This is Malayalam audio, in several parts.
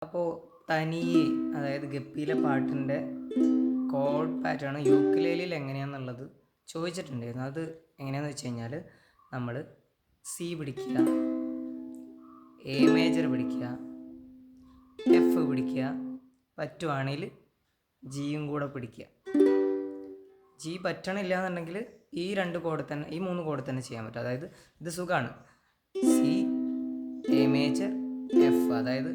അപ്പോൾ തനിയെ, അതായത് ഗപ്പിയിലെ പാട്ടിൻ്റെ കോഡ് പാറ്റേൺ യൂക്കുലേലിൽ എങ്ങനെയാണെന്നുള്ളത് ചോദിച്ചിട്ടുണ്ടായിരുന്നു. അത് എങ്ങനെയാണെന്ന് വെച്ച് കഴിഞ്ഞാൽ നമ്മൾ സി പിടിക്കുക, എ മേജർ പിടിക്കുക, എഫ് പിടിക്കുക, പറ്റുവാണെങ്കിൽ ജിയും കൂടെ പിടിക്കുക. ജി പറ്റണില്ല എന്നുണ്ടെങ്കിൽ ഈ 2 കോഡ് തന്നെ, ഈ 3 കോഡ് തന്നെ ചെയ്യാൻ പറ്റും. അതായത് ഇത് സുഖമാണ്. C, A major, F. അതായത്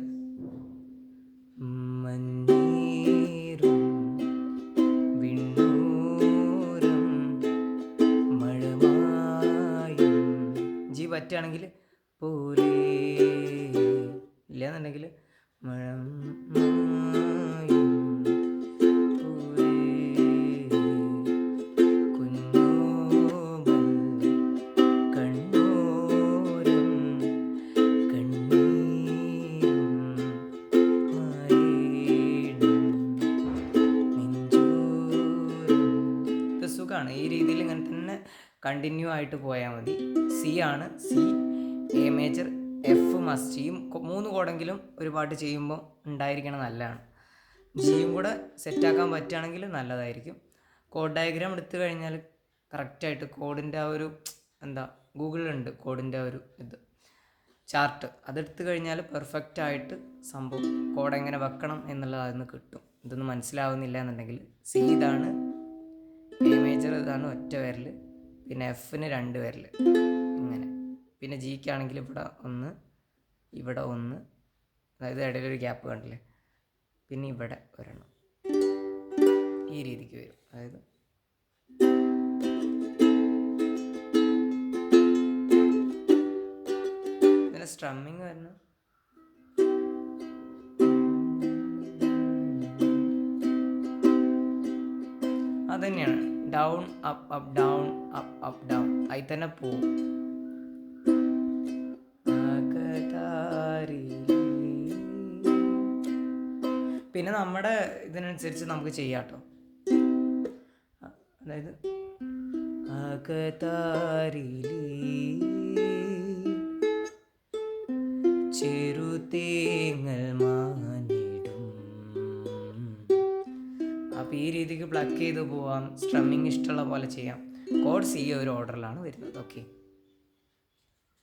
മഞ്ഞീരും വിണ്ണൂരും മഴമായും. ജി പറ്റുകയാണെങ്കിൽ പോലെ, ഇല്ലയെന്നുണ്ടെങ്കിൽ മഴമായും പോലെ കുഞ്ഞോമൽ കണ്ണോരം കണ്ണീരും സുഖമാണ്. ഈ രീതിയിൽ ഇങ്ങനെ തന്നെ കണ്ടിന്യൂ ആയിട്ട് പോയാൽ മതി. സി ആണ്. C, A major, F must. ഈ 3 കോഡെങ്കിലും ഒരു പാട്ട് ചെയ്യുമ്പോൾ ഉണ്ടായിരിക്കണം, നല്ലതാണ്. ജിയും കൂടെ സെറ്റാക്കാൻ പറ്റുകയാണെങ്കിൽ നല്ലതായിരിക്കും. കോഡ് ഡയഗ്രാം എടുത്തു കഴിഞ്ഞാൽ കറക്റ്റായിട്ട് കോഡിൻ്റെ ആ ഒരു ഗൂഗിളിലുണ്ട് കോഡിൻ്റെ ഒരു ചാർട്ട്. അതെടുത്തു കഴിഞ്ഞാൽ പെർഫെക്റ്റായിട്ട് സംഭവം കോഡ് എങ്ങനെ വെക്കണം എന്നുള്ളത് അതിന് കിട്ടും. ഇതൊന്നും മനസ്സിലാവുന്നില്ല എന്നുണ്ടെങ്കിൽ സി ഇതാണ്, എ മേജർ ഇതാണ് ഒറ്റ വിരൽ, പിന്നെ എഫിന് 2 വിരൽ ഇങ്ങനെ. പിന്നെ ജിക്കാണെങ്കിൽ ഇവിടെ 1, ഇവിടെ 1, അതായത് ഇടയിലൊരു ഗ്യാപ്പ് കണ്ടില്ലേ, പിന്നെ ഇവിടെ ഒരെണ്ണം. ഈ രീതിക്ക് വരും. അതായത് ഇതിന് സ്ട്രമ്മിങ് വരുന്നു. അതുതന്നെയാണ് down up up down up up down. അതിൽ തന്നെ പോവും. പിന്നെ നമ്മുടെ ഇതിനനുസരിച്ച് നമുക്ക് ചെയ്യാം കേട്ടോ. അതായത് ചെറുതേങ്ങൽ മാഞ്ഞിടും. അപ്പോൾ ഈ രീതിക്ക് പ്ലഗ് ചെയ്ത് പോവാം. സ്ട്രമ്മിങ് ഇഷ്ടമുള്ള പോലെ ചെയ്യാം. കോഡ് സി ഒരു ഓർഡറിലാണ് വരുന്നത്. ഓക്കെ.